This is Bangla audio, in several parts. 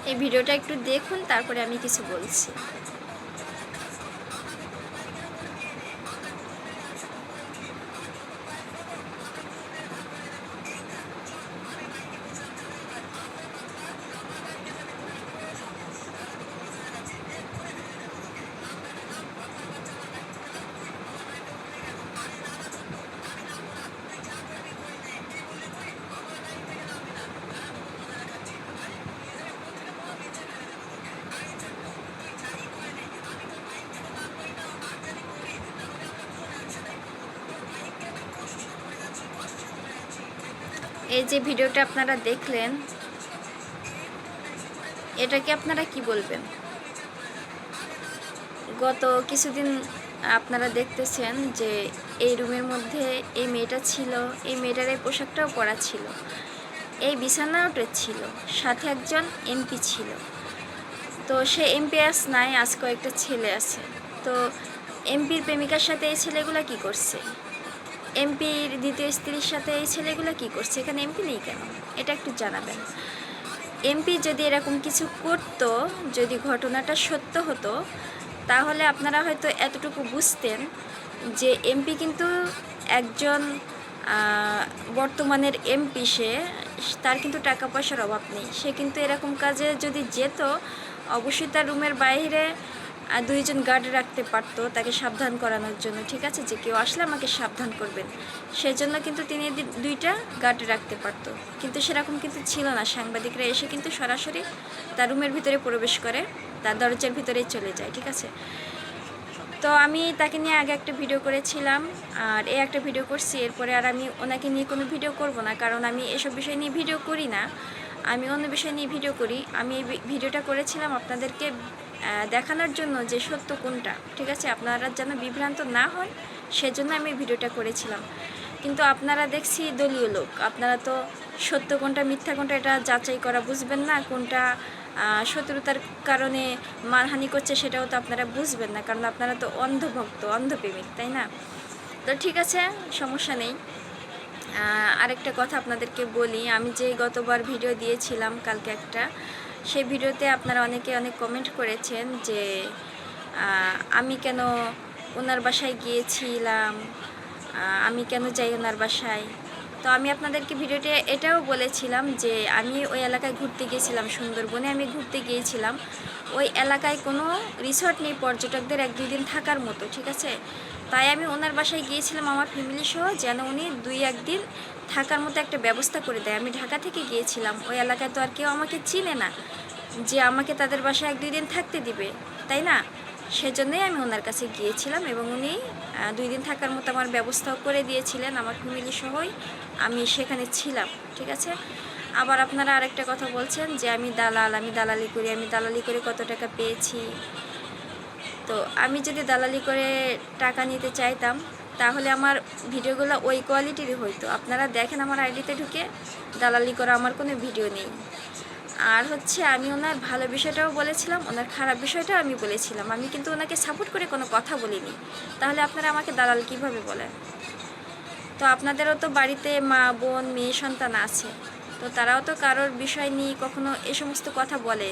এই ভিডিওটা একটু দেখুন, তারপরে আমি কিছু বলছি। এই যে ভিডিওটা আপনারা দেখলেন, এটাকে আপনারা কি বলবেন? গত কিছুদিন আপনারা দেখতেছেন যে এই রুমের মধ্যে এই মেয়েটা ছিল, এই মেয়েটার এই পোশাকটাও পরা ছিল, এই বিছানাটা ছিল, সাথে একজন এমপি ছিল। তো সে এমপি আজ নাই, আজ কয়েকটা ছেলে আছে। তো এমপির প্রেমিকার সাথে এই ছেলেগুলো কি করছে? এমপির দ্বিতীয় স্ত্রীর সাথে এই ছেলেগুলো কি করছে? এখানে এমপি নেই কেন? এটা একটু জানাবেন। এমপি যদি এরকম কিছু করতো, যদি ঘটনাটা সত্য হতো, তাহলে আপনারা হয়তো এতটুকু বুঝতেন যে এমপি কিন্তু একজন বর্তমানের এমপি, তার কিন্তু টাকা পয়সার অভাব নেই। সে কিন্তু এরকম কাজে যদি যেত, অবশ্যই তার রুমের বাইরে দুইজন গার্ড রাখতে পারতো তাকে সাবধান করানোর জন্য, ঠিক আছে, যে কেউ আসলে আমাকে সাবধান করবেন। সেজন্য কিন্তু তিনি দুইটা গার্ড রাখতে পারতো, কিন্তু সেরকম কিন্তু ছিল না। সাংবাদিকরা এসে কিন্তু সরাসরি তার রুমের ভিতরে প্রবেশ করে, তার দরজার ভিতরেই চলে যায়, ঠিক আছে। তো আমি তাকে নিয়ে আগে একটা ভিডিও করেছিলাম, আর এই একটা ভিডিও করছি। এরপরে আর আমি ওনাকে নিয়ে কোনো ভিডিও করব না, কারণ আমি এসব বিষয় নিয়ে ভিডিও করি না, আমি অন্য বিষয় নিয়ে ভিডিও করি। আমি এই ভিডিওটা করেছিলাম আপনাদেরকে দেখানোর জন্য যে সত্য কোনটা, ঠিক আছে, আপনারা যেন বিভ্রান্ত না হন, সেজন্য আমি ভিডিওটা করেছিলাম। কিন্তু আপনারা দেখছি দলীয় লোক, আপনারা তো সত্য কোনটা মিথ্যা কোনটা এটা যাচাই করা বুঝবেন না, কোনটা শত্রুতার কারণে মানহানি করছে সেটাও তো আপনারা বুঝবেন না, কারণ আপনারা তো অন্ধভক্ত, অন্ধপ্রেমিক, তাই না? তো ঠিক আছে, সমস্যা নেই। আরেকটা কথা আপনাদেরকে বলি, আমি যে গতবার ভিডিও দিয়েছিলাম কালকে একটা, সেই ভিডিওতে আপনারা অনেকে অনেক কমেন্ট করেছেন যে আমি কেন ওনার বাসায় গিয়েছিলাম, আমি কেন যাই ওনার বাসায়। তো আমি আপনাদেরকে ভিডিওতে এটাও বলেছিলাম যে আমি ওই এলাকায় ঘুরতে গিয়েছিলাম, সুন্দরবনে আমি ঘুরতে গিয়েছিলাম। ওই এলাকায় কোনো রিসর্ট নেই পর্যটকদের 1-2 দিন থাকার মতো, ঠিক আছে। তাই আমি ওনার বাসায় গিয়েছিলাম আমার ফ্যামিলি সহ, যেন উনি 2-1 দিন থাকার মতো একটা ব্যবস্থা করে দেয়। আমি ঢাকা থেকে গিয়েছিলাম, ওই এলাকায় তো আর কেউ আমাকে চিনে না যে আমাকে তাদের বাসায় 1-2 দিন থাকতে দিবে, তাই না? সেজন্যই আমি ওনার কাছে গিয়েছিলাম, এবং উনি 2 দিন থাকার মতো আমার ব্যবস্থাও করে দিয়েছিলেন, আমার ফ্যামিলি সহই আমি সেখানে ছিলাম, ঠিক আছে। আবার আপনারা আরেকটা কথা বলছেন যে আমি দালাল, আমি দালালি করি, আমি দালালি করে কত টাকা পেয়েছি। তো আমি যদি দালালি করে টাকা নিতে চাইতাম, তাহলে আমার ভিডিওগুলো ওই কোয়ালিটিরই হইতো। আপনারা দেখেন আমার আইডিতে ঢুকে, দালালি করা আমার কোনো ভিডিও নেই। আর হচ্ছে আমি ওনার ভালো বিষয়টাও বলেছিলাম, ওনার খারাপ বিষয়টাও আমি বলেছিলাম। আমি কিন্তু ওনাকে সাপোর্ট করে কোনো কথা বলিনি। তাহলে আপনারা আমাকে দালাল কিভাবে বলেন? তো আপনাদেরও তো বাড়িতে মা, বোন, মেয়ে, সন্তান আছে, তো তারাও তো কারোর বিষয় নিয়ে কখনো এ সমস্ত কথা বলে,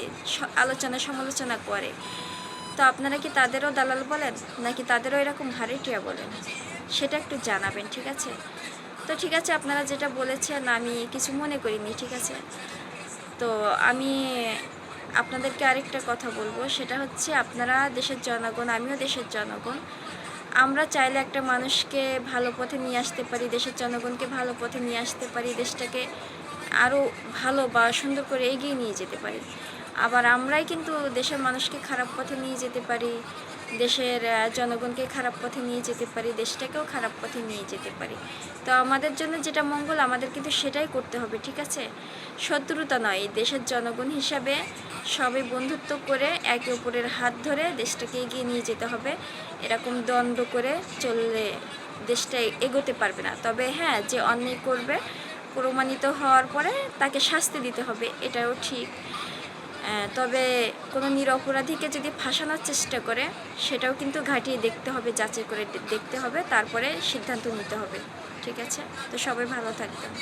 আলোচনা সমালোচনা করে। তো আপনারা কি তাদেরও দালাল বলেন, নাকি তাদেরও এরকম ভাড়াটিয়া বলেন? সেটা একটু জানাবেন, ঠিক আছে। তো ঠিক আছে, আপনারা যেটা বলেছেন আমি কিছু মনে করিনি, ঠিক আছে। তো আমি আপনাদেরকে আরেকটা কথা বলবো, সেটা হচ্ছে আপনারা দেশের জনগণ, আমিও দেশের জনগণ। আমরা চাইলে একটা মানুষকে ভালো পথে নিয়ে আসতে পারি, দেশের জনগণকে ভালো পথে নিয়ে আসতে পারি, দেশটাকে আরও ভালো বা সুন্দর করে এগিয়ে নিয়ে যেতে পারি। আবার আমরাই কিন্তু দেশের মানুষকে খারাপ পথে নিয়ে যেতে পারি, দেশের জনগণকে খারাপ পথে নিয়ে যেতে পারি, দেশটাকেও খারাপ পথে নিয়ে যেতে পারি। তো আমাদের জন্য যেটা মঙ্গল, আমাদের কিন্তু সেটাই করতে হবে, ঠিক আছে। শত্রুতা নয়, দেশের জনগণ হিসাবে সবাই বন্ধুত্ব করে একে অপরের হাত ধরে দেশটাকে এগিয়ে নিয়ে যেতে হবে। এরকম দ্বন্দ্ব করে চললে দেশটা এগোতে পারবে না। তবে হ্যাঁ, যে অন্যায় করবে প্রমাণিত হওয়ার পরে তাকে শাস্তি দিতে হবে, এটাও ঠিক। তবে কোনো নিরপরাধীকে যদি ফাঁসানোর চেষ্টা করে, সেটাও কিন্তু ঘাটিয়ে দেখতে হবে, যাচাই করে দেখতে হবে, তারপরে সিদ্ধান্ত নিতে হবে, ঠিক আছে। তো সবাই ভালো থাকবেন।